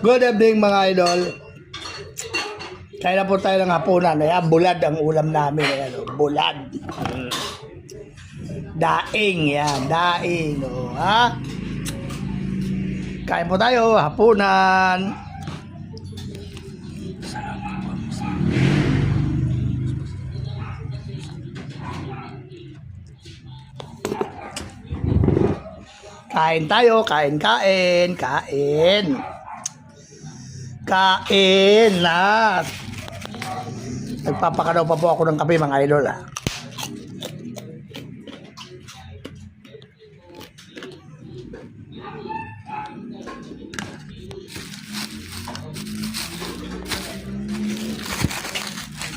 Good evening mga idol. Kaya na po tayo ng hapunan. Ayan, bulad ang ulam namin. Ayan, bulad. Daing, yan. Daing. O, ha? Kain po tayo, hapunan. Kain tayo, kain. Kain na. Nagpapakalaw pa po ako ng kape mga idol, ha.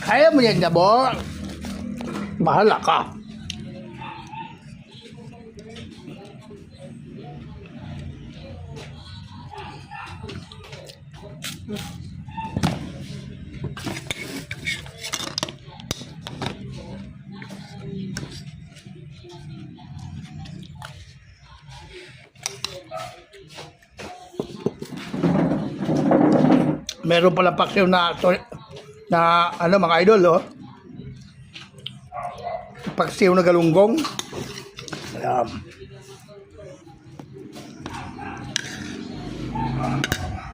Kaya mo yan, Jabo. Bahala ka. Meron pala paksiw na ano mga idol, oh. Paksiw na galunggong. Ayan.